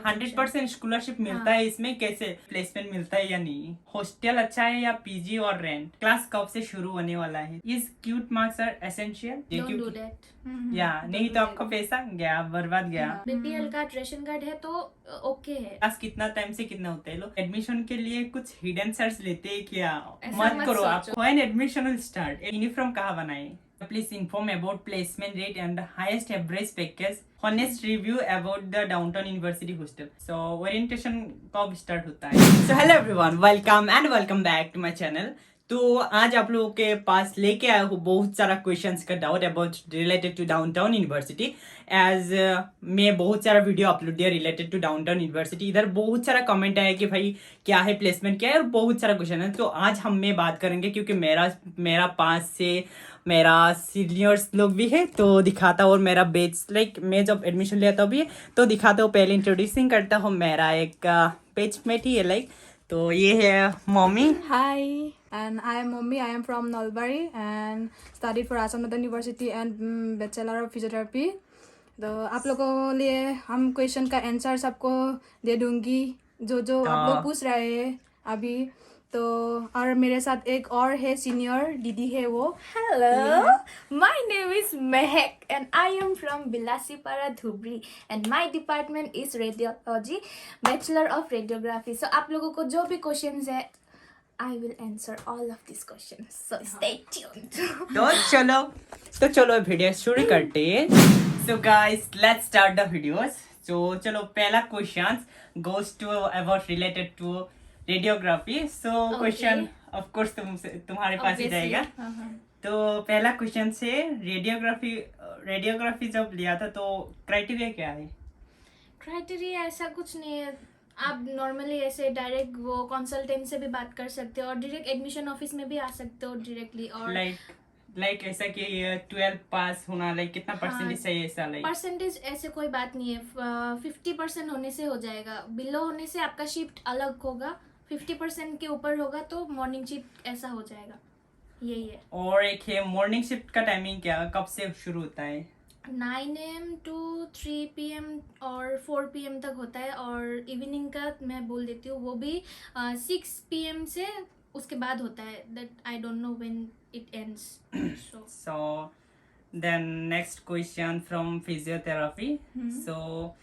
100% scholarship मिलता है इसमें, कैसे प्लेसमेंट मिलता है या नहीं, हॉस्टल अच्छा है या पीजी और रेंट, क्लास कब से शुरू होने वाला है, is CUET marks are essential, don't do that. या नहीं तो आपका पैसा गया, बर्बाद गया। बीपीएल कार्ड, रेशन कार्ड है तो ओके है। क्लास कितना टाइम से कितना होता है, लोग एडमिशन के लिए कुछ हिडन सर्च लेते हैं क्या, ऐसा मत मत करो। आप सोचो। When admission will start, uniform कहाँ बनाए, please inform about placement rate and highest average package, honest review about the downtown university hostel. So orientation कब start होता है। So hello everyone, welcome and welcome back to my channel. तो आज आप लोगों के पास लेके आया हूँ बहुत सारा क्वेश्चंस का doubt about related to Downtown University. As मैं बहुत सारा वीडियो अपलोड दिया रिलेटेड टू डाउनटाउन यूनिवर्सिटी, इधर बहुत सारा कमेंट आया कि भाई क्या है प्लेसमेंट क्या है, और बहुत सारा क्वेश्चन है। तो आज हम में बात करेंगे क्योंकि मेरा पास से मेरा सीनियर्स लोग भी है तो दिखाता हूँ, और मेरा बेच मैं जब एडमिशन लिया था भी तो दिखाता हूँ। पहले इंट्रोड्यूसिंग करता हूँ, मेरा एक बेचमेट ही है तो ये है mummy. Hi, and I am Mommy. I am from Nalbari and studied for Assam Northern University and Bachelor of Physiotherapy. तो आप लोगों के लिए हम क्वेश्चन का आंसर सबको दे दूंगी जो आप लोग पूछ रहे हैं अभी। तो और मेरे साथ एक और है सीनियर दीदी है वो। Hello, my name is Mehak and I am from Bilasipara, Dhubri and my department is Radiology, Bachelor of Radiography. So आप लोगों को जो भी questions है, I will answer all of these questions. So stay tuned. तो चलो video शुरू करते हैं। So guys, let's start the videos. So चलो पहला question goes to about related to radiography. So question of course तुम्हारे पास ही जाएगा। तो पहला क्वेश्चन से रेडियोग्राफी जब लिया था तो क्राइटेरिया क्या है? क्राइटेरिया ऐसा कुछ नहीं है, आप नॉर्मली ऐसे डायरेक्ट वो कंसल्टेंट से भी बात कर सकते हो और डायरेक्ट एडमिशन ऑफिस में भी आ सकते हो डायरेक्टली। और लाइक ऐसा कि 12 पास होना, कितना परसेंटेज चाहिए, ऐसा परसेंटेज ऐसे कोई बात नहीं है। 50% होने से हो जाएगा, बिलो होने से आपका शिफ्ट अलग होगा, 50% के ऊपर होगा तो मॉर्निंग शिफ्ट ऐसा हो जाएगा, यही है। और एक है मॉर्निंग शिफ्ट का टाइमिंग क्या, कब से शुरू होता है? 9 AM to 3 PM और 4 PM तक होता है। और इवनिंग का मैं बोल देती हूँ, वो भी 6 PM से उसके बाद होता है। That I don't know when it ends. So then next question from physiotherapy. सो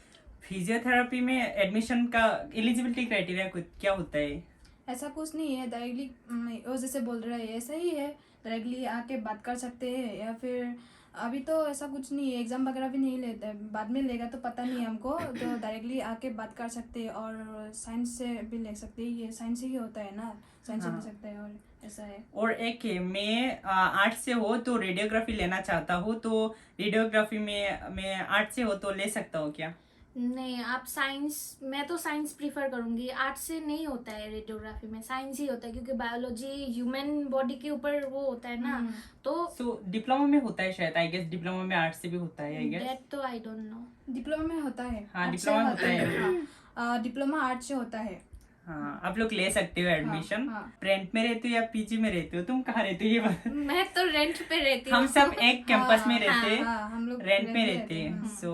फिजियोथेरेपी में एडमिशन का एलिजिबिलिटी क्राइटेरिया क्या होता है? ऐसा कुछ नहीं है, डायरेक्टली वो जैसे बोल रहा है ऐसा ही है, डायरेक्टली आके बात कर सकते हैं। या फिर अभी तो ऐसा कुछ नहीं है, एग्जाम वगैरह भी नहीं लेता है, बाद में लेगा तो पता नहीं हमको। तो डायरेक्टली आके बात कर सकते हैं और साइंस से भी ले सकते हैं, ये साइंस ही होता है ना, साइंस से ले सकते हैं। और ऐसा है। और एक है मैं आर्ट्स से हो तो रेडियोग्राफी लेना चाहता हूँ, तो रेडियोग्राफी में मैं आर्ट्स से हो तो ले सकता हूँ क्या? नहीं, आप साइंस, मैं तो साइंस प्रीफर करूंगी। आर्ट्स से नहीं होता है रेडियोग्राफी में, साइंस ही होता है क्योंकि बायोलॉजी ह्यूमन बॉडी के ऊपर वो होता है ना। तो डिप्लोमा में होता है शायद, आई गेस डिप्लोमा में आर्ट्स से भी होता है, आई गेस। दैट तो आई डोंट नो। डिप्लोमा में होता है। हाँ, डिप्लोमा में होता है। डिप्लोमा आर्ट्स से होता है। हाँ, आप लोग ले सकते हो एडमिशन। रेंट में रहते हो या पीजी में रहते हो? तुम कहाँ रहते हो ये बता। मैं तो रेंट पे रहती हूँ। हम सब एक कैंपस में रहते हैं, हम लोग रेंट पे रहते हैं। सो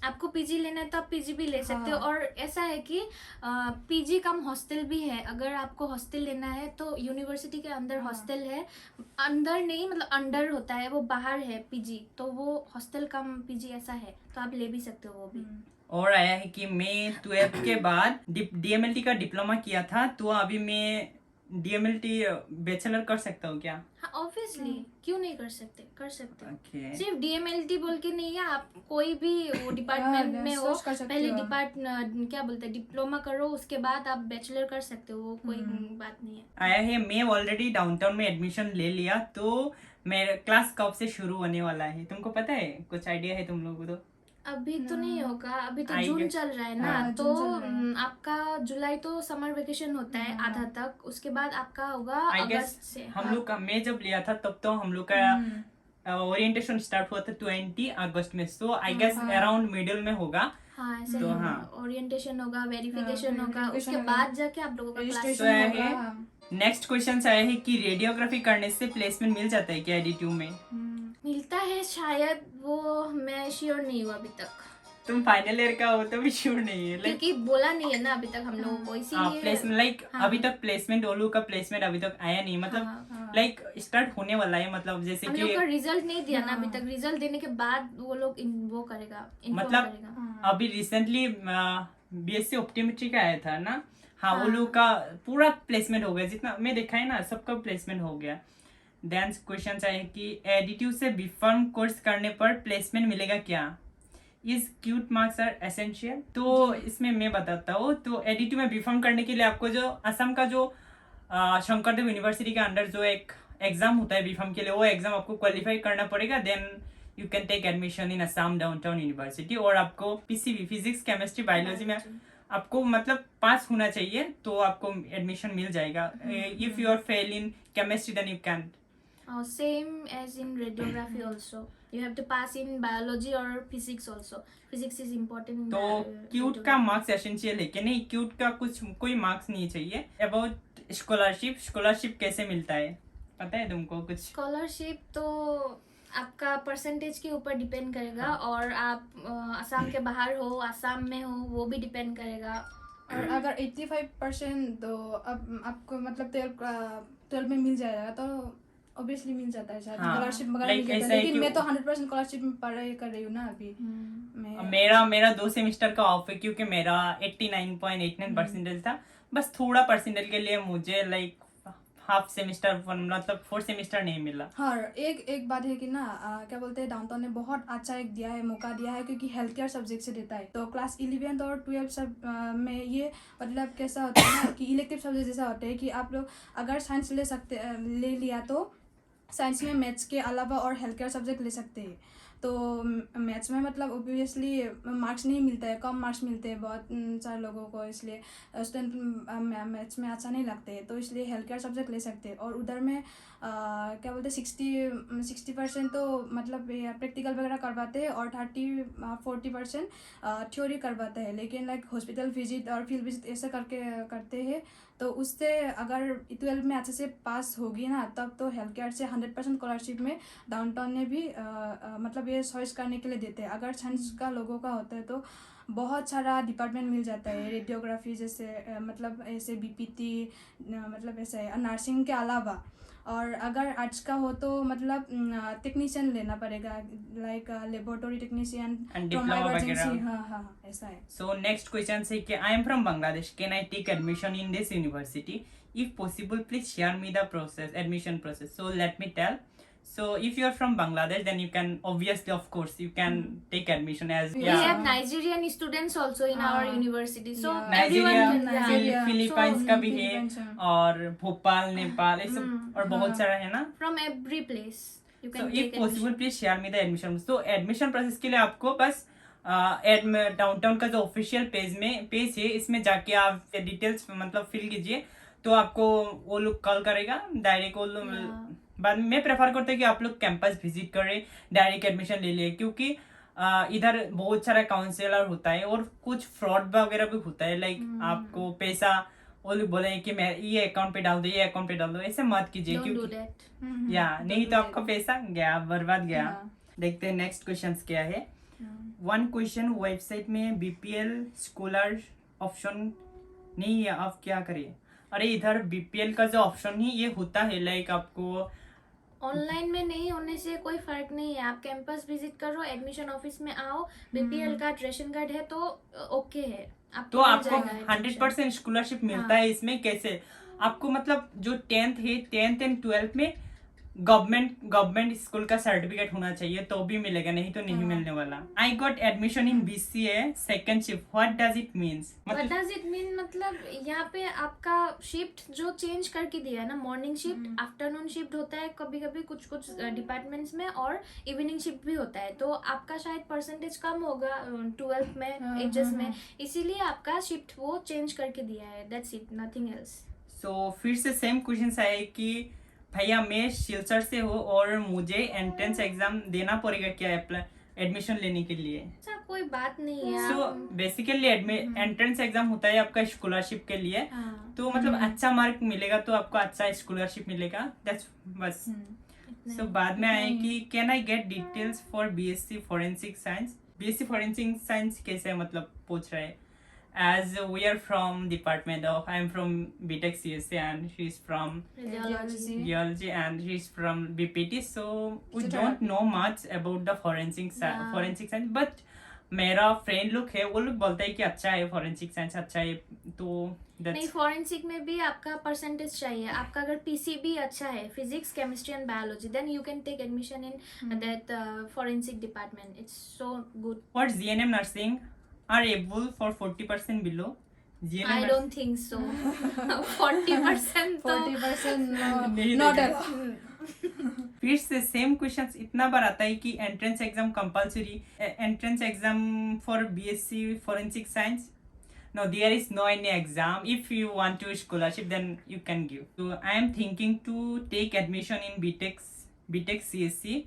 आपको पीजी लेना है तो आप पीजी भी ले सकते हो। और ऐसा है कि पीजी कम हॉस्टल भी है। अगर आपको हॉस्टल लेना है तो यूनिवर्सिटी के अंदर हॉस्टल है, अंदर नहीं मतलब अंडर होता है, वो बाहर है पीजी, तो वो हॉस्टल कम पीजी ऐसा है, तो आप ले भी सकते हो वो भी। और आया है कि मैं 12th के बाद डीएमएलटी का डिप्लोमा किया था, तो अभी मैं डीएमएलटी बैचलर कर सकता हूँ क्या? हाँ, ऑब्वियसली, क्यों नहीं कर सकते, कर सकते हो। Okay. सिर्फ डीएमएलटी बोल के नहीं है, आप कोई भी वो डिपार्टमेंट में हो, पहले क्या बोलते हैं डिप्लोमा करो, उसके बाद आप बैचलर कर सकते हो, वो कोई बात नहीं है। आया है मैं ऑलरेडी डाउनटाउन में एडमिशन ले लिया, तो मेरा क्लास कब से शुरू होने वाला है, तुमको पता है? कुछ आइडिया है तुम लोगों को? अभी तो नहीं होगा, अभी तो जून चल रहा है ना। तो आपका जुलाई तो समर वेकेशन होता है आधा तक, उसके बाद आपका होगा अगस्त से। हम लोग का मैं जब लिया था तब तो हम लोग का ओरिएंटेशन स्टार्ट हुआ था 20 अगस्त में, सो आई गेस अराउंड मिडिल में होगा। हाँ, ऐसे तो ओरिएंटेशन होगा, वेरिफिकेशन होगा, उसके बाद जाके आप लोगों का क्लास होगा। नेक्स्ट क्वेश्चन आया है कि रेडियोग्राफी करने से प्लेसमेंट मिल जाता है क्या एडीट्यू में? मिलता है शायद, वो मैं श्योर नहीं हूँ अभी तक। तुम फाइनल ईयर का हो तो भी श्योर नहीं है लाइक क्योंकि बोला नहीं है ना अभी तक हम लोगों को, इसीलिए प्लेसमेंट लाइक हाँ। अभी तक प्लेसमेंट ओलू का प्लेसमेंट अभी तक आया नहीं, मतलब हाँ, लाइक स्टार्ट होने वाला है, मतलब जैसे हम कि लोग का रिजल्ट नहीं दिया ना अभी तक, रिजल्ट देने के बाद वो लोग वो करेगा, इन्फॉर्म मतलब करेगा। अभी रिसेंटली बीएससी ऑप्टोमेट्री का आया था ना, हाँ वो हाँ। लोग का पूरा प्लेसमेंट हो गया, जितना मैं देखा है ना सबका प्लेसमेंट हो गया। देन क्वेश्चन है कि एडिटिव से बीफार्म कोर्स करने पर प्लेसमेंट मिलेगा क्या, is CUET marks are essential. तो इसमें मैं बताता हूँ, तो एडिटिव में बीफार्म करने के लिए आपको जो असम का जो शंकरदेव यूनिवर्सिटी के अंडर जो एक एग्जाम होता है बीफार्म के लिए, वो एग्जाम आपको क्वालिफाई करना पड़ेगा, then you can take admission in Assam Downtown University. और आपको पीसीबी फिजिक्स केमिस्ट्री बायोलॉजी में आपको मतलब पास होना चाहिए तो आपको एडमिशन मिल जाएगा। If you are fail in chemistry then you can. Same as in radiography also. You have to pass in biology or physics also. Physics is important in तो क्यूट का radiography. मार्क्स एसेंशियल है कि नहीं, cute का कुछ कोई marks नहीं चाहिए। अबाउट स्कॉलरशिप, स्कॉलरशिप कैसे मिलता है पता है तुमको कुछ? स्कॉलरशिप तो आपका परसेंटेज के ऊपर डिपेंड करेगा, और आप असम के बाहर हो, असम में हो, वो भी डिपेंड करेगा। और अगर 85% तो अब आपको मतलब 12 में मिल जाएगा तो ऑब्वियसली मिल जाता है शायद, हाँ, स्कॉलरशिप वगैरह like मिल जाता ऐसा है। है लेकिन कि मैं तो 100% स्कॉलरशिप में पढ़ाई कर रही हूँ ना अभी। मेरा 2 सेमेस्टर का ऑफ है क्योंकि मेरा 89.89 परसेंटेज था। बस थोड़ा परसेंटेज के लिए मुझे लाइक हाफ सेमेस्टर मतलब 4 सेमेस्टर नहीं मिला। हाँ, एक बात है कि ना क्या बोलते हैं, डाउनटाउन ने बहुत अच्छा एक दिया है, मौका दिया है, क्योंकि हेल्थ केयर सब्जेक्ट से देता है। तो क्लास 11 और 12 सब में ये मतलब कैसा होता है ना कि इलेक्टिव सब्जेक्ट जैसा होता है कि आप लोग अगर साइंस ले लिया तो साइंस में मैथ्स के अलावा और हेल्थ केयर सब्जेक्ट ले सकते हैं। तो मैथ्स में मतलब ओब्वियसली मार्क्स नहीं मिलता है, कम मार्क्स मिलते हैं बहुत सारे लोगों को, इसलिए स्टूडेंट मैथ्स में अच्छा नहीं लगते हैं, तो इसलिए हेल्थ केयर सब्जेक्ट ले सकते हैं। और उधर में क्या बोलते हैं 60% तो मतलब प्रैक्टिकल वगैरह करवाते हैं और 40% थ्योरी करवाते हैं। लेकिन लाइक हॉस्पिटल विजिट और फील्ड विजिट ऐसा करते हैं, तो उससे अगर 12 में अच्छे से पास होगी ना तब तो हेल्थ केयर से 100% स्कॉलरशिप में डाउनटाउन ने भी मतलब ये चॉइस करने के लिए देते हैं। अगर साइंस का लोगों का होता है तो बहुत सारा डिपार्टमेंट मिल जाता है, रेडियोग्राफी जैसे मतलब ऐसे बीपीटी मतलब ऐसे नर्सिंग के अलावा। और अगर आर्ट्स का हो तो मतलब टेक्नीशियन लेना पड़ेगा, like laboratory technician, And diploma वगैरह। हाँ ऐसा है। So next question say कि I am from Bangladesh. Can I take admission in this university? If possible, please share me the process, admission process. So let me tell. So if you are from Bangladesh, then you can obviously, of course, you can take admission as We have Nigerian students also in our university, so Yeah. everyone Nigeria, can, Nigeria. Philippines का भी है, Philippines, हाँ। और भोपाल, नेपाल, ये सब और बहुत सारा है ना। from every place you So can if take possible, admission. please share me the admission. So admission process के लिए आपको बस डाउनटाउन का जो ऑफिशियल पेज है इसमें जाके आप डिटेल्स मतलब फिल कीजिए, तो आपको वो लोग कॉल करेगा डायरेक्ट। वो लोग बाद में मैं प्रेफर करता हूँ कि आप लोग कैंपस विजिट करें, डायरेक्ट एडमिशन ले लिए, क्योंकि इधर बहुत सारा काउंसलर होता है और कुछ फ्रॉड वगैरह भी होता है। लाइक आपको पैसा वो लोग बोले कि मैं ये अकाउंट पे डाल दो, ये अकाउंट पे डाल दो, ऐसे मत कीजिए Don't do क्योंकि that. या नहीं तो आपका पैसा गया, बर्बाद गया। हाँ। देखते हैं नेक्स्ट क्वेश्चन क्या है। वन क्वेश्चन, वेबसाइट में बीपीएल स्कॉलर ऑप्शन नहीं है, आप क्या करिए? अरे इधर बीपीएल का जो ऑप्शन है ये होता है, लाइक आपको ऑनलाइन में नहीं होने से कोई फर्क नहीं है, आप कैंपस विजिट करो, एडमिशन ऑफिस में आओ, बीपीएल का रेशन कार्ड है तो ओके है, तो आपको 100% स्कॉलरशिप मिलता है इसमें। कैसे आपको मतलब जो 10th है, 10th एंड 12th में गवर्नमेंट स्कूल का सर्टिफिकेट होना चाहिए तो भी मिलेगा, नहीं तो नहीं मिलने वाला। I got admission in BCA second shift, what does it means? What does it mean? मतलब यहाँ पे आपका शिफ्ट जो चेंज करके दिया है ना, मॉर्निंग शिफ्ट, आफ्टरनून शिफ्ट होता है कभी कभी कुछ डिपार्टमेंट्स में, और इवनिंग शिफ्ट भी होता है, तो आपका शायद परसेंटेज कम होगा 12th में, एचएस में, इसीलिए आपका शिफ्ट वो चेंज करके दिया है, दैट्स इट, नथिंग एल्स। सो फिर से सेम क्वेश्चन आए कि भैया मैं सिलचर से हूँ और मुझे एंट्रेंस एग्जाम देना पड़ेगा क्या एडमिशन लेने के लिए? अच्छा, कोई बात नहीं है। सो बेसिकली एंट्रेंस एग्जाम होता है आपका स्कॉलरशिप के लिए, हाँ, तो मतलब अच्छा मार्क मिलेगा तो आपको अच्छा स्कॉलरशिप मिलेगा, दैट्स बस। सो बाद में आए कि can I get details for BSc forensic science? BSc forensic science कैसे मतलब पूछ रहे हैं. As we are from department of, I am from BTech CSC and she is from Radiology. Geology and she is from BPT. So we Physiotherapy. don't know much about the forensic Yeah. forensic science. But मेरा friend लोग है वो लोग बोलता है कि अच्छा है फॉरेंसिक साइंस अच्छा है तो नहीं, फॉरेंसिक में भी आपका परसेंटेज चाहिए. आपका अगर पीसीबी अच्छा है, physics chemistry and biology, then you can take admission in that forensic department. It's so good. what GNM nursing are able for 40% below GNM I don't think so. 40% तो 40% नहीं not देगा. at all. फिर से same questions इतना बार आता है कि entrance exam compulsory entrance exam for BSc forensic science. No, there is no any exam. If you want to scholarship, then you can give. So I am thinking to take admission in BTech CSC.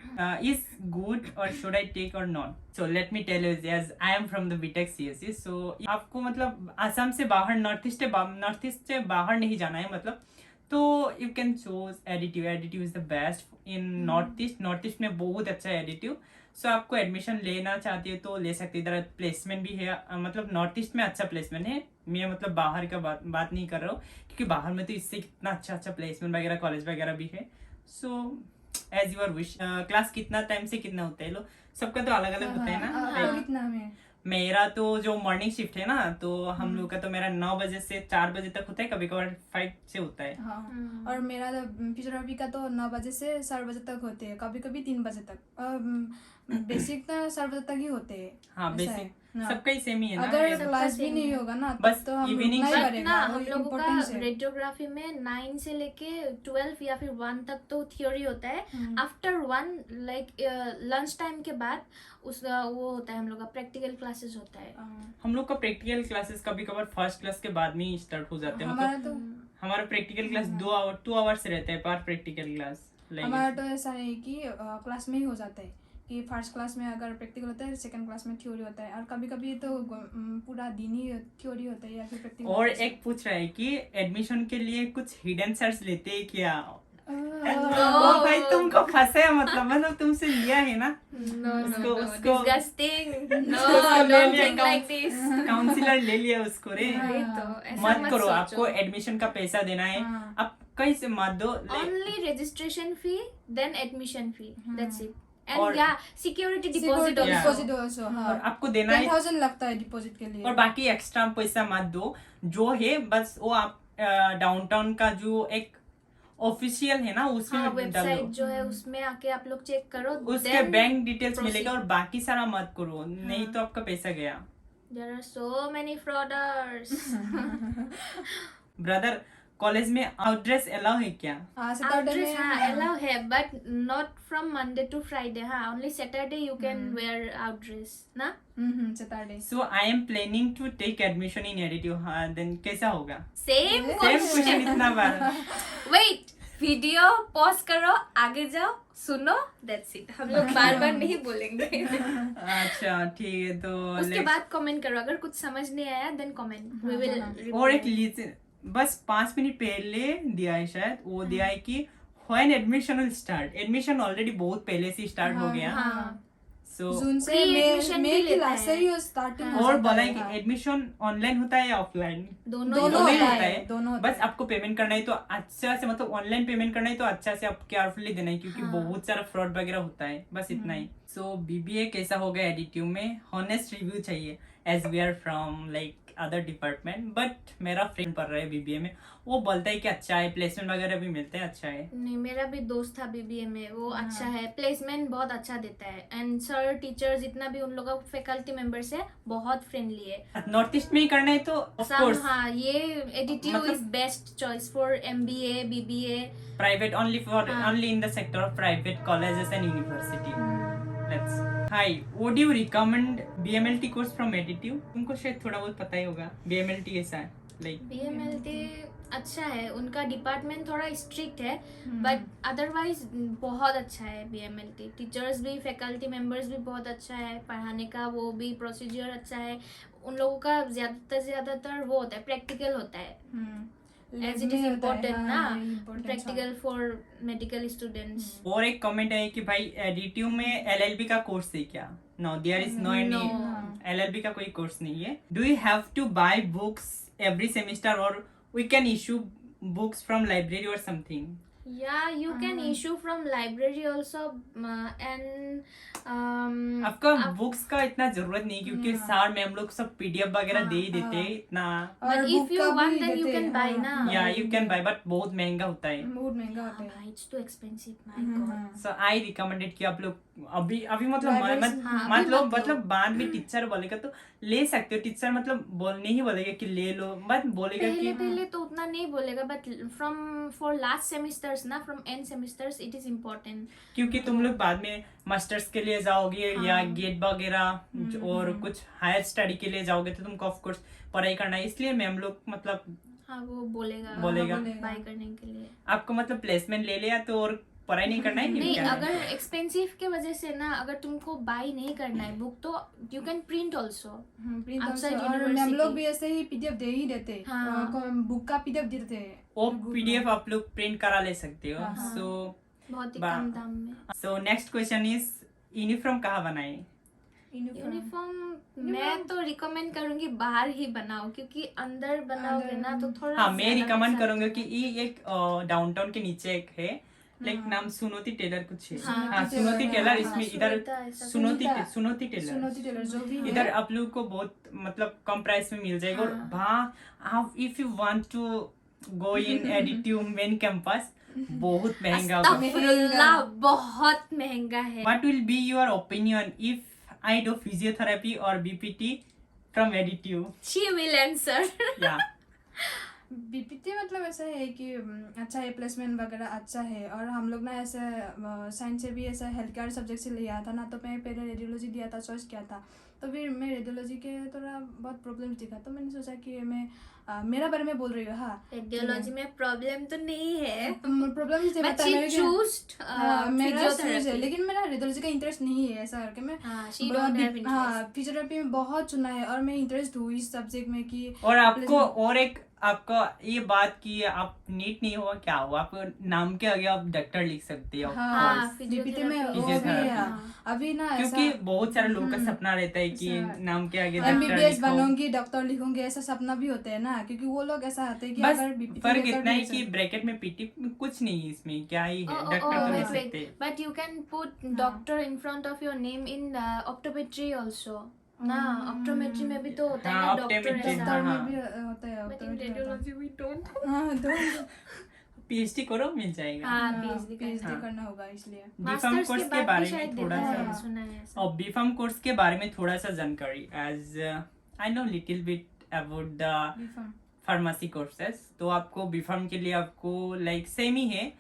Is good or should I take or not? So let me tell you, as I am from the BTech CSC. So आपको मतलब असम से बाहर north east से बाहर नहीं जाना है मतलब. तो you can choose additive is the best in north east में बहुत अच्छा है एडिटिव. सो आपको एडमिशन लेना चाहती है तो ले सकते. इधर प्लेसमेंट भी है मतलब नॉर्थ ईस्ट में अच्छा प्लेसमेंट है. मैं मतलब बाहर का बात नहीं कर रहा हूँ क्योंकि बाहर में तो इससे कितना अच्छा प्लेसमेंट वगैरह कॉलेज वगैरह भी है. So as your wish. Class कितना टाइम से कितना होता है लो सबका तो अलग अलग होता है ना. आपको कितना में? मेरा तो जो मॉर्निंग शिफ्ट है ना तो हम लोग का तो मेरा 9 बजे से 4 बजे तक होता है. कभी कभार 5 से होता है. हाँ. और मेरा तो फिजियोथेरेपी का तो 9 बजे से 4 बजे तक होते हैं, कभी कभी 3 बजे तक. बेसिक तो 4 बजे तक ही होते हैं. हाँ ऐसा बेसिक है. हाँ. सबका ही सेम ही है ना. अगर सबका क्लास भी same नहीं है. होगा ना बस तो हम लोग evening नहीं से- बट करेगा. ना वो हम लोगों का importance है. रेडियोग्राफी में 9 से लेके 12 या फिर 1 तक तो थ्योरी होता है. आफ्टर 1 लाइक लंच टाइम के बाद उस वो होता है हम लोग का प्रैक्टिकल क्लासेस होता है. हम लोग का प्रैक्टिकल क्लासेस कभी कभार फर्स्ट क्लास के बाद में ही स्टार्ट हो जाते हैं. हमारा मतलब तो हमारा प्रैक्टिकल क्लास 2 आवर्स रहता है पर प्रैक्टिकल क्लास. हमारा तो ऐसा है कि क्लास में ही हो जाता है कि फर्स्ट क्लास में अगर प्रैक्टिकल होता है, सेकंड क्लास में थ्योरी होता है, और कभी कभी तो पूरा दिन ही थ्योरी होता है या फिर प्रैक्टिकल. और एक पूछ रहा है कि एडमिशन के लिए कुछ हिडन सर्च लेते हैं क्या. ओ भाई तुमको फंसे मतलब तुमसे लिया है ना. No, उसको disgusting. No, उसको ले don't लिया think like this. काउंसिलर ले लिया उसको रे. वही तो, ऐसा मत करो. सोचो. आपको एडमिशन का पैसा देना है. हाँ. आप कहीं से मत दो. Only registration fee, then admission fee. That's it. और- And yeah, security deposit Yeah. also. Deposit also. और हाँ. आपको देना है 10,000 लगता है डिपॉजिट के लिए. और बाकी एक्स्ट्रा पैसा मत दो. जो है बस वो आप डाउनटाउन का जो एक ऑफिशियल है ना उसमें हाँ, डाल वेबसाइट दो. जो है उसमें आके आप लोग चेक करो. उसके then बैंक डिटेल्स proceed. मिलेगा और बाकी सारा मत करो. नहीं तो आपका पैसा गया. There are so many frauders. Brother college में आउटड्रेस अलाउ है क्या. सैटरडे Address में हाँ allow है, but not from Monday to Friday. हाँ, only Saturday you can wear outdress ना. Saturday. So I am planning to take admission in additive. हाँ then कैसा होगा. Same same question. क्वेश्चन इतना बार. Wait, वीडियो पॉज करो, आगे जाओ, सुनो. That's it. हम लोग बार बार नहीं बोलेंगे. अच्छा ठीक है तो उसके let's- बाद कमेंट करो. अगर कुछ समझ नहीं आया देन कमेंट. We will और एक reply. लीजिए बस 5 मिनट पहले दिया है शायद. वो दिया है कि when admission will start. Admission already बहुत पहले से स्टार्ट हो गया. हाँ. सो जून से Pre-admission मई भी की लेता लास्ट से है. ही स्टार्टिंग और बोला है कि एडमिशन ऑनलाइन होता है या ऑफलाइन. दोनों दोनों दोनों ही होता होता है, है. दोनों होता बस है. आपको पेमेंट करना है तो अच्छा से मतलब ऑनलाइन पेमेंट करना है तो अच्छा से आप केयरफुली देना है क्योंकि हाँ. बहुत सारा फ्रॉड वगैरह होता है. बस इतना ही. सो बीबीए कैसा होगा एडिटिव में हॉनेस्ट रिव्यू चाहिए as we are from like other department. But मेरा फ्रेंड पढ़ रहा है बीबीए में. वो बोलता है कि अच्छा है प्लेसमेंट वगैरह भी मिलते हैं अच्छा है. नहीं, मेरा भी दोस्त था बीबीए में. वो अच्छा है, प्लेसमेंट बहुत अच्छा देता है. एंड सर टीचर जितना भी उन लोगों का फैकल्टी मेंबर्स है बहुत फ्रेंडली है. नॉर्थ ईस्ट में ही करना है तो ऑफ Some, कोर्स हाँ, ये एडिटिव मतलब- is best choice for MBA BBA. private only for हाँ. only in the sector of private colleges and university. Let's. Hi, would you recommend BMLT course from additive? तुमको शायद थोड़ा बहुत पता ही होगा BMLT कैसा है. Like बीएमएलटी अच्छा है. उनका डिपार्टमेंट थोड़ा स्ट्रिक्ट है बट अदरवाइज बहुत अच्छा है बीएमएलटी. टीचर्स भी फैकल्टी मेंबर्स भी बहुत अच्छा है. पढ़ाने का वो भी प्रोसीजर अच्छा है. उन लोगों का ज्यादातर वो होता है प्रैक्टिकल होता है. As it is important ना प्रैक्टिकल फॉर मेडिकल स्टूडेंट्स. और एक कमेंट है कि भाई एडिटिव में LLB का कोर्स है क्या. No, there is no any No. LLB का कोई कोर्स नहीं है. Do you have to buy books every semester or we can issue books from library or something? Yeah, you can issue from library also, and आपका books का इतना जरूरत नहीं क्योंकि सार में हम लोग सब PDF वगैरह दे ही देते हैं इतना. but book if you का want भी then you देते can हैं, buy हाँ. ना. या यू कैन बाय बट बहुत महंगा होता है. बहुत महंगा होता है. It's too expensive, my god. So I recommended कि आप लोग अभी अभी मतलब Libraries मत में- हाँ, अभी मतलब मत लो. मतलब बाद में टीचर बोलेगा तो ले सकते हो. टीचर मतलब नहीं बोलेगा कि ले लो, बट बोलेगा पहले कि पहले तो उतना नहीं बोलेगा, बट for last semesters ना, from end semesters it is important. क्योंकि तुम लोग बाद में मास्टर्स के लिए जाओगे या हाँ. गेट वगैरह और कुछ हायर स्टडी के लिए जाओगे तो तुमको ऑफ कोर्स पढ़ाई करना है. इसलिए मैम लोग मतलब हाँ, वो बोलेगा बोलेगा. बाय करने के लिए. आपको मतलब प्लेसमेंट ले लिया तो और पढ़ाई नहीं करना है कि नहीं, क्या करना अगर है? एक्सपेंसिव के वजह से ना, अगर तुमको बाय नहीं करना है बुक तो you can print also. Print outside और हम university. लोग भी ऐसे ही PDF दे ही देते. हाँ. बुक का PDF दे देते हैं. वो PDF आप लोग प्रिंट करा ले सकते हो. हाँ. सो बहुत ही बा- कम दाम में. So next question is uniform कहाँ बनाए? यूनिफॉर्म मैं तो रिकमेंड करूंगी बाहर ही बनाओ, क्योंकि अंदर बनाओगे ना तो थोड़ा हाँ, मैं ज्यादा रिकमेंड पैसा करूंगा कि ये एक डाउनटाउन के नीचे एक है, लाइक नाम सुनोती टेलर कुछ है. हाँ, हाँ, सुनोती हाँ, टेलर. हाँ, इसमें हाँ, इधर सुनीता ऐसा कुछ. सुनीता. सुनोती टेलर. सुनोती टेलर जो भी इधर है. आप लोग को बहुत मतलब कम प्राइस में मिल जाएगा. और हाँ. वहाँ if you want to go in additive main campus बहुत महंगा होगा. अस्तगफिरुल्लाह, बहुत महंगा है. What will be your opinion if I do physiotherapy or BPT from additive? She will answer. Yeah. BPT मतलब ऐसा है कि अच्छा है, प्लेसमेंट वगैरह अच्छा है. और हम लोग ना ऐसे साइंस से भी ऐसा हेल्थ केयर सब्जेक्ट से लिया था ना, तो मैं पहले रेडियोलॉजी दिया था, चॉइस किया था. तो फिर मैं रेडियोलॉजी के थोड़ा बहुत प्रॉब्लम दिखा, तो मैंने सोचा कि मैं मेरा बारे में बोल रही हूँ. हाँ, रेडियोलॉजी में प्रॉब्लम तो नहीं है, प्रॉब्लम नहीं but she choose मेरा choose है, physiotherapy. लेकिन मेरा रेडियोलॉजी का इंटरेस्ट नहीं है ऐसा करके. मैं हाँ, she don't have interest. हाँ, फिजियोथेरेपी में बहुत चुना है और मैं इंटरेस्ट हूँ इस सब्जेक्ट में कि और आपको और एक आपका ये बात कि आप नीट नहीं हुआ क्या हुआ, आपको नाम के आगे आप डॉक्टर लिख सकते हो. हाँ, हाँ, बीपीटी में वो भी Physiotherapy. है. हाँ. अभी ना क्योंकि ऐसा बहुत सारे लोगों का सपना रहता है कि ऐसा- नाम के आगे डॉक्टर MBBS लिखो. बनूंगी, डॉक्टर लिखूंगी, ऐसा सपना भी होते हैं ना, क्योंकि वो लोग ऐसा होते हैं कि बस अगर बीपीटी फर्क लेकर इतना है भी कि ऐसा- ब्रैकेट में पीटी कुछ नहीं है, इसमें क्या ही है, Oh, डॉक्टर oh, तो wait, लिख wait. सकते हैं. But you can put doctor in front of your name in optometry also. ना, optometry में भी तो होता है हाँ, ना डॉक्टर optometry, ऐसा. डॉक्टर हाँ. में भी होता है. But in optometry होता है. radiology we don't. हाँ, तो PhD करो मिल जाएगा. हाँ, हाँ, PhD PhD करना. करना होगा इसलिए. बीफार्म Masters कोर्स के के बाद बारे भी शायद में थोड़ा देता है, सा सुना है ऐसा. और बीफार्म कोर्स के बारे में थोड़ा सा जानकारी. As I know little bit about the B Pharm. Pharmacy courses. तो आपको बीफार्म के लिए आपको लाइक सेम ही है.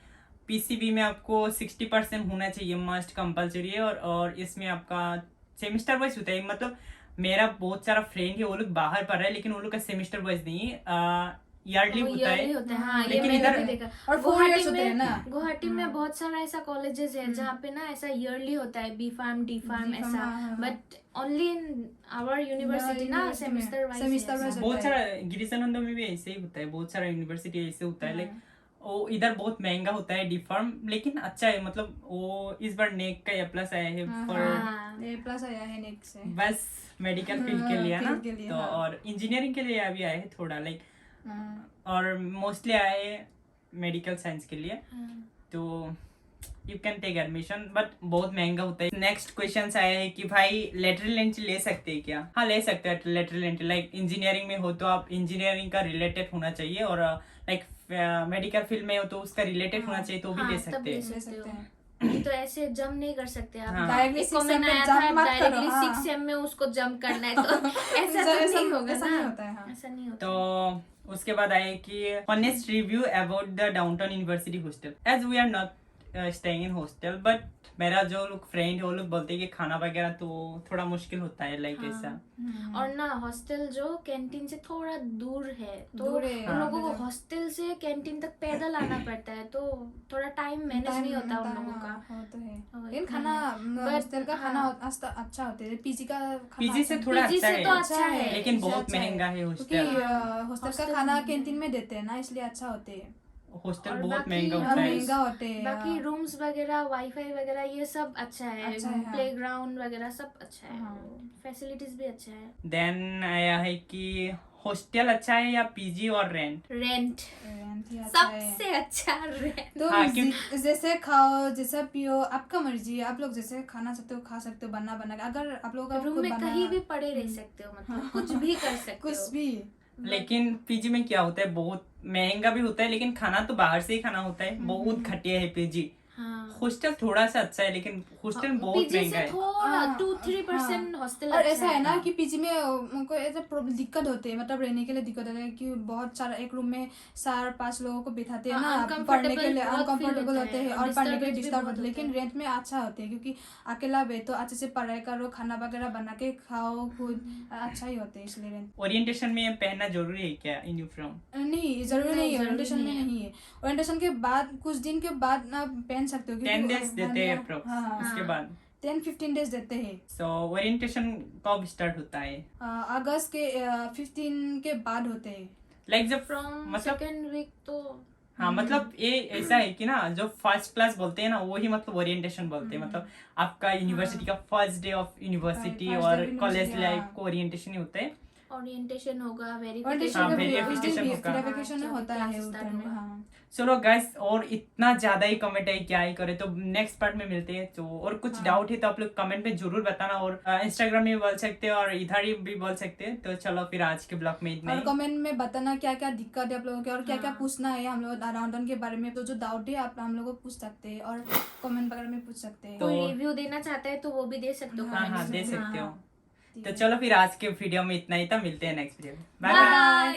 PCB में आपको 60% होना चाहिए, मस्ट कंपलसरी है. और इसमें आपका सेमिस्टर वाइज होता है. मतलब मेरा बहुत सारा फ्रेंड है, वो लोग बाहर पढ़ रहे हैं, लेकिन वो लोग का सेमिस्टर वाइज नहीं है, ईयरली वो होता है. yearly होता है. हाँ, ये लेकिन मैंने इधर- भी देखा. और 4 गुवाहाटी years होते हैं में ना. गुवाहाटी में बहुत सारा ऐसा कॉलेजेस है जहाँ पे ना ऐसा ईयरली होता है, B farm, D pharm D-Pharm, ऐसा. हाँ, हाँ. But only in our university ना university में सेमेस्टर वाइज. semester wise बहुत होता सारा गिरिजानंद में भी ऐसे ही होता है, बहुत सारा यूनिवर्सिटी ऐसे होता है. हाँ. लाइक वो इधर बहुत महंगा होता है डिफॉर्म, लेकिन अच्छा है. मतलब वो इस बार नेक का A+ आया है हाँ, फॉर हाँ. A+ आया है नेक्स्ट से. बस मेडिकल फील्ड के लिए है ना. field के लिए, तो हाँ. और इंजीनियरिंग के लिए अभी आया है थोड़ा लाइक, हाँ. और मोस्टली आया है मेडिकल साइंस के लिए. हाँ. तो you can take admission, but बहुत महंगा होता है. नेक्स्ट क्वेश्चन आया है कि भाई लेटरल एंट्री ले सकते हैं क्या? हाँ, ले सकते हैं लेटरल एंट्री. लाइक इंजीनियरिंग में हो तो आप इंजीनियरिंग का रिलेटेड होना चाहिए, और लाइक मेडिकल फील्ड में हो तो उसका रिलेटेड होना चाहिए, तो भी हाँ, ले तब सकते ले हैं. ले सकते सकते हो. हैं. नहीं तो ऐसे जम नहीं कर सकते आप. हाँ. Directly एक 6 comment sem में आया jump था मत करो, डायरेक्टली हाँ. 6 सेम में उसको जंप करना है, तो ऐसा तो ऐसा- नहीं होगा ऐसा ना. नहीं होता है, हाँ. ऐसा नहीं होता. तो उसके बाद आए कि honest review about the downtown university hostel. As we are not staying in hostel, but मेरा जो लोग फ्रेंड है वो लोग बोलते हैं कि खाना वगैरह तो थोड़ा मुश्किल होता है, लाइक हाँ. ऐसा. और ना हॉस्टल जो कैंटीन से थोड़ा दूर है, तो दूर है, उन लोगों को हाँ. हॉस्टल से कैंटीन तक पैदल आना पड़ता है, तो थोड़ा टाइम मैनेज नहीं होता उन लोगों का. हाँ, तो है. हाँ, लेकिन इतना खाना But, हॉस्टल का खाना हाँ. अच्छा होता है. पीजी का खाना पीजी से अच्छा थोड़ा PG अच्छा से है, तो अच्छा है, लेकिन PG बहुत अच्छा है. महंगा है क्योंकि हॉस्टल. हॉस्टल हॉस्टल का खाना महंगा कैंटीन में देते हैं ना, इसलिए अच्छा होते हैं. हॉस्टल और बहुत बाकी महंगा हाँ, होता है। महंगा होते हैं बाकी हाँ। रूम्स वगैरह वाईफाई वगैरह ये सब अच्छा है, अच्छा है, हाँ। प्लेग्राउंड वगैरह सब अच्छा है, हाँ। फैसिलिटीज भी अच्छा है। देन आया है कि हॉस्टल अच्छा है या पीजी और रेंट। रेंट रेंट ही अच्छा है। सबसे अच्छा रेंट। तो हाँ, जैसे खाओ जैसा पियो आपका मर्जी है, आप लोग जैसे खाना सकते हो खा सकते हो बना बना के। अगर आप लोग का रूम खुद में बना कहीं भी पड़े रह सकते हो, मतलब कुछ भी कर सकते हो। कुछ भी लेकिन पीजी में क्या होता है, बहुत महंगा भी होता है, लेकिन खाना तो बाहर से ही खाना होता है, बहुत घटिया है पीजी। हाँ। हॉस्टल थोड़ा सा अच्छा है, लेकिन हॉस्टल बहुत पीजी महंगा से है। थोड़ा हाँ, 2-3% हॉस्टल और अच्छा ऐसा है ना हाँ। कि पीजी में उनको ऐसा दिक्कत होती है, मतलब रहने के लिए दिक्कत होती है कि बहुत सारा एक रूम में 4-5 लोगों को बिठाते हैं हाँ, ना, पढ़ने के लिए uncomfortable बहुत feel अनकंफर्टेबल होता होते है हैं और और पढ़ने के लिए disturbance भी डिस्टर्ब बहुत होते हैं। लेकिन होता है। रेंट में अच्छा होते हैं क्योंकि अकेला बे तो अच्छे से पढ़ाई करो, खाना वगैरह बना के खाओ खुद, अच्छा ही होते हैं इसलिए रेंट। ओरिएंटेशन में पहनना जरूरी है क्या यूनिफॉर्म? नहीं जरूरी नहीं है, जरूरी ओरिएंटेशन में नहीं है। नहीं है। ओरिएंटेशन के बाद कुछ दिन के बाद आप पहन सकते हो 10 डेज देते हैं अप्रोक्स, हाँ, उसके बाद 10-15 डेज देते हैं। सो ओरिएंटेशन कब स्टार्ट होता है? अगस्त के 15 के बाद होते हैं। लाइक जब फ्रॉम मतलब सेकेंड वीक तो हाँ, मतलब ये ऐसा है कि ना, जो फर्स्ट क्लास बोलते हैं ना, वही मतलब ओरिएंटेशन बोलते हैं। मतलब आपका यूनिवर्सिटी का first day of university First day और of कॉलेज university, लाइफ हाँ। को ओरिएंटेशन ही होता है। ओरिएंटेशन होगा, हाँ, ओरिएंटेशन वेरिफिकेशन verification होगा। वेरिफिकेशन होता है उधर में हाँ। चलो गाइस, और इतना ज्यादा ही कमेंट है, क्या ही करे। तो नेक्स्ट पार्ट में मिलते हैं। तो और कुछ हाँ। डाउट है तो आप लोग कमेंट में जरूर बताना, और इंस्टाग्राम में भी बोल सकते हैं और इधर ही भी बोल सकते हैं। तो चलो फिर आज के ब्लॉग में इतना और ही। कमेंट में बताना क्या क्या दिक्कत है आप लोगों के और क्या क्या हाँ। पूछना है हम लोग डाउनटाउन के बारे में। तो जो डाउट है आप हम लोग को पूछ सकते हैं और कमेंट वगैरह में पूछ सकते हैं। तो- कोई रिव्यू देना चाहता है तो वो भी दे सकते हो हाँ, comments हाँ, में। दे सकते हो। ठीक तो है। चलो फिर आज के वीडियो में इतना ही था, मिलते हैं नेक्स्ट वीडियो में। Bye bye bye. बाय।